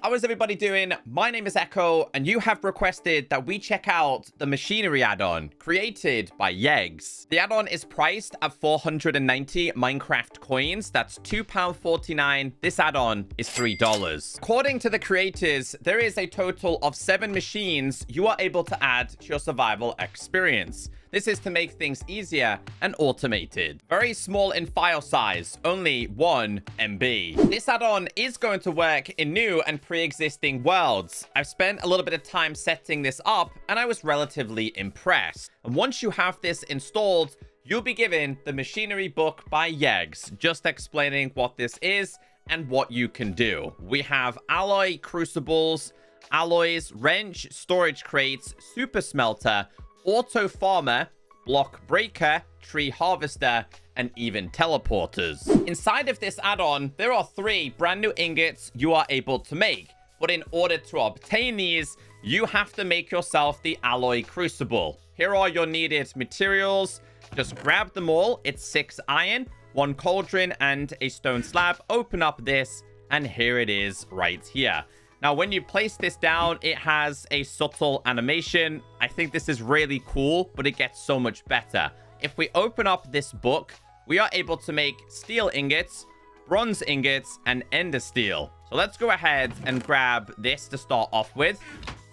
How is everybody doing? My name is Echo, and you have requested that we check out the machinery add-on created by Yegs. The add-on is priced at 490 Minecraft coins. That's £2.49. This add-on is $3. According to the creators, there is a total of 7 machines you are able to add to your survival experience. This is to make things easier and automated. Very small in file size, only 1 MB. This add-on is going to work in new and pre-existing worlds. I've spent a little bit of time setting this up, and I was relatively impressed. And once you have this installed, you'll be given the machinery book by Yegs, just explaining what this is and what you can do. We have alloy crucibles, alloys, wrench, storage crates, super smelter, auto farmer, block breaker, tree harvester, and even teleporters. Inside of this add-on, there are 3 brand new ingots you are able to make. But in order to obtain these, you have to make yourself the alloy crucible. Here are your needed materials. Just grab them all. It's 6 iron, 1 cauldron, and a stone slab. Open up this, and here it is right here. Now, when you place this down, it has a subtle animation. I think this is really cool, but it gets so much better. If we open up this book, we are able to make steel ingots, bronze ingots, and ender steel. So let's go ahead and grab this to start off with.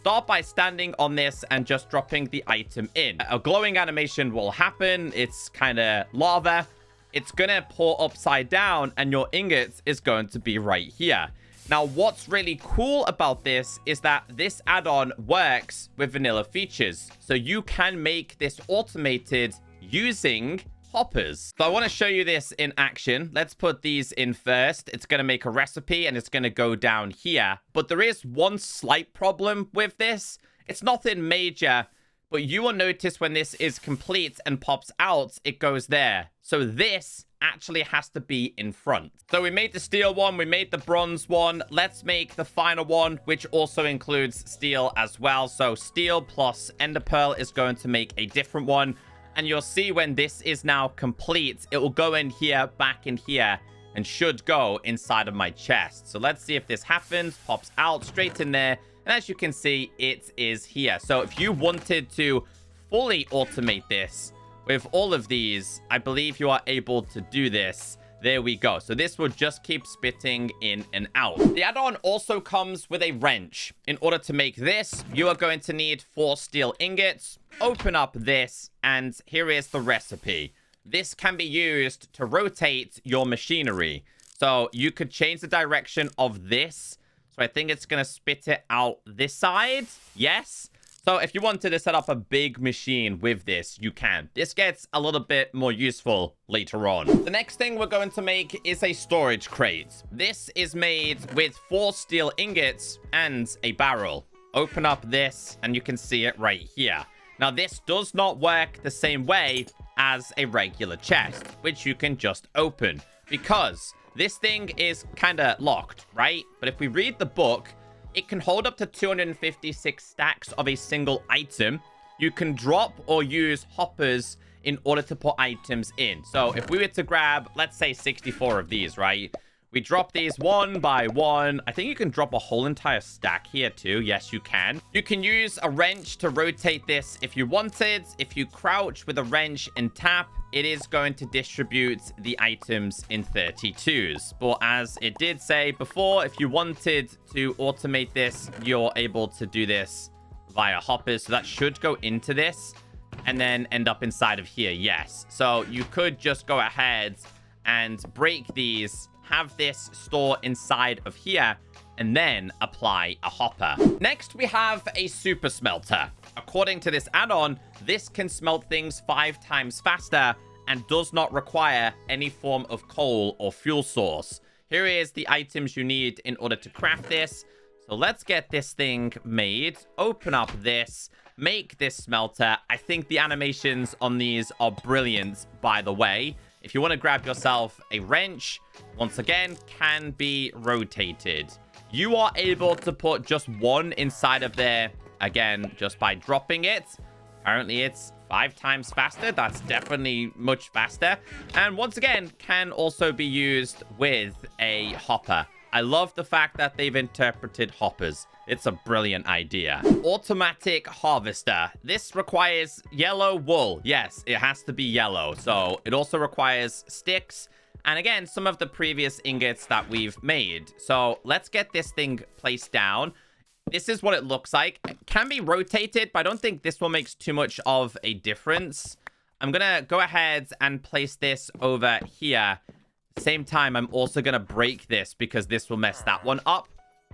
Start by standing on this and just dropping the item in. A glowing animation will happen. It's kind of lava. It's going to pour upside down, and your ingots is going to be right here. Now, what's really cool about this is that this add-on works with vanilla features. So you can make this automated using hoppers. So I want to show you this in action. Let's put these in first. It's going to make a recipe, and it's going to go down here. But there is one slight problem with this. It's nothing major, but you will notice when this is complete and pops out, it goes there. So this actually has to be in front. So we made the steel one, we made the bronze one. Let's make the final one, which also includes steel as well. So steel plus ender pearl is going to make a different one. And you'll see when this is now complete, it will go in here, back in here, and should go inside of my chest. So let's see if this happens. Pops out straight in there. And as you can see, it is here. So if you wanted to fully automate this with all of these, I believe you are able to do this. There we go. So this will just keep spitting in and out. The add-on also comes with a wrench. In order to make this, you are going to need 4 steel ingots. Open up this, and here is the recipe. This can be used to rotate your machinery. So you could change the direction of this. So I think it's going to spit it out this side. Yes. So if you wanted to set up a big machine with this, you can. This gets a little bit more useful later on. The next thing we're going to make is a storage crate. This is made with 4 steel ingots and a barrel. Open up this, and you can see it right here. Now, this does not work the same way as a regular chest, which you can just open, because this thing is kind of locked, right? But if we read the book, it can hold up to 256 stacks of a single item. You can drop or use hoppers in order to put items in. So if we were to grab, let's say 64 of these, right? We drop these 1 by 1. I think you can drop a whole entire stack here too. Yes, you can. You can use a wrench to rotate this if you wanted. If you crouch with a wrench and tap, it is going to distribute the items in 32s. But as it did say before, if you wanted to automate this, you're able to do this via hoppers. So that should go into this and then end up inside of here. Yes. So you could just go ahead and break these, have this store inside of here, and then apply a hopper. Next, we have a super smelter. According to this add-on, this can smelt things 5 times faster and does not require any form of coal or fuel source. Here is the items you need in order to craft this. So let's get this thing made. Open up this, make this smelter. I think the animations on these are brilliant, by the way. If you want to grab yourself a wrench, once again, can be rotated. You are able to put just 1 inside of there, again, just by dropping it. Apparently, it's 5 times faster. That's definitely much faster. And once again, can also be used with a hopper. I love the fact that they've interpreted hoppers. It's a brilliant idea. Automatic harvester. This requires yellow wool. Yes, it has to be yellow. So it also requires sticks. And again, some of the previous ingots that we've made. So let's get this thing placed down. This is what it looks like. It can be rotated, but I don't think this one makes too much of a difference. I'm going to go ahead and place this over here. Same time, I'm also going to break this because this will mess that one up.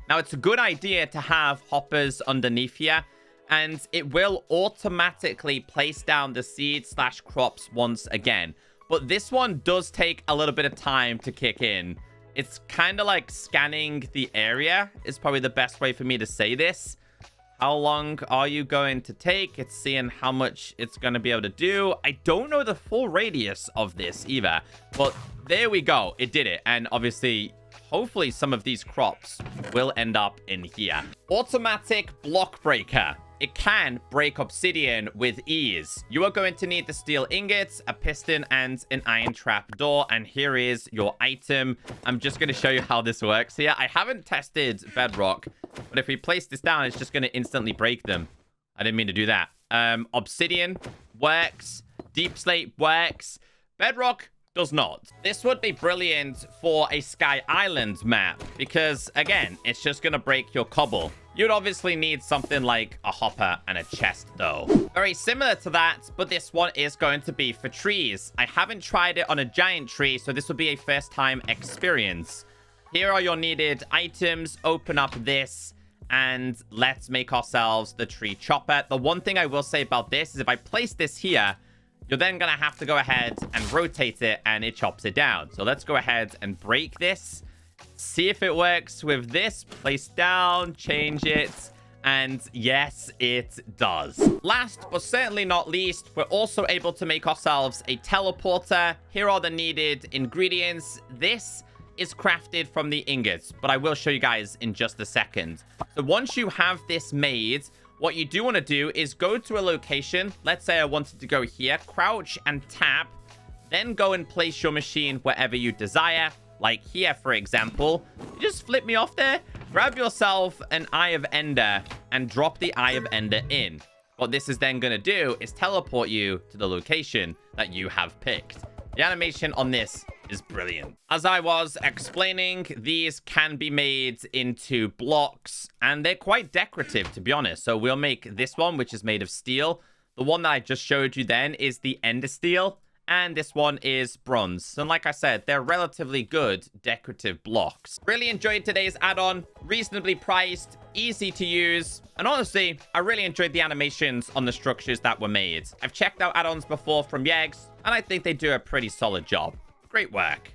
Now, it's a good idea to have hoppers underneath here, and it will automatically place down the seed/crops once again. But this one does take a little bit of time to kick in. It's kind of like scanning the area is probably the best way for me to say this. How long are you going to take? It's seeing how much it's going to be able to do. I don't know the full radius of this either, but there we go. It did it. And obviously, hopefully some of these crops will end up in here. Automatic block breaker. It can break obsidian with ease. You are going to need the steel ingots, a piston, and an iron trap door. And here is your item. I'm just going to show you how this works here. I haven't tested Bedrock, but if we place this down, it's just going to instantly break them. I didn't mean to do that. Obsidian works. Deep slate works. Bedrock does not. This would be brilliant for a Sky Island map because, again, it's just going to break your cobble. You'd obviously need something like a hopper and a chest, though. Very similar to that, but this one is going to be for trees. I haven't tried it on a giant tree, so this will be a first-time experience. Here are your needed items. Open up this, and let's make ourselves the tree chopper. The one thing I will say about this is if I place this here, you're then going to have to go ahead and rotate it, and it chops it down. So let's go ahead and break this. See if it works with this. Place down, change it, and yes, it does. Last but certainly not least, we're also able to make ourselves a teleporter. Here are the needed ingredients. This is crafted from the ingots, but I will show you guys in just a second. So once you have this made, what you do want to do is go to a location. Let's say I wanted to go here, crouch and tap, then go and place your machine wherever you desire. Like here, for example. You just flip me off there. Grab yourself an Eye of Ender and drop the Eye of Ender in. What this is then going to do is teleport you to the location that you have picked. The animation on this is brilliant. As I was explaining, these can be made into blocks, and they're quite decorative, to be honest. So we'll make this one, which is made of steel. The one that I just showed you then is the Ender Steel. And this one is bronze. And like I said, they're relatively good decorative blocks. Really enjoyed today's add-on. Reasonably priced, easy to use. And honestly, I really enjoyed the animations on the structures that were made. I've checked out add-ons before from Yegs, and I think they do a pretty solid job. Great work.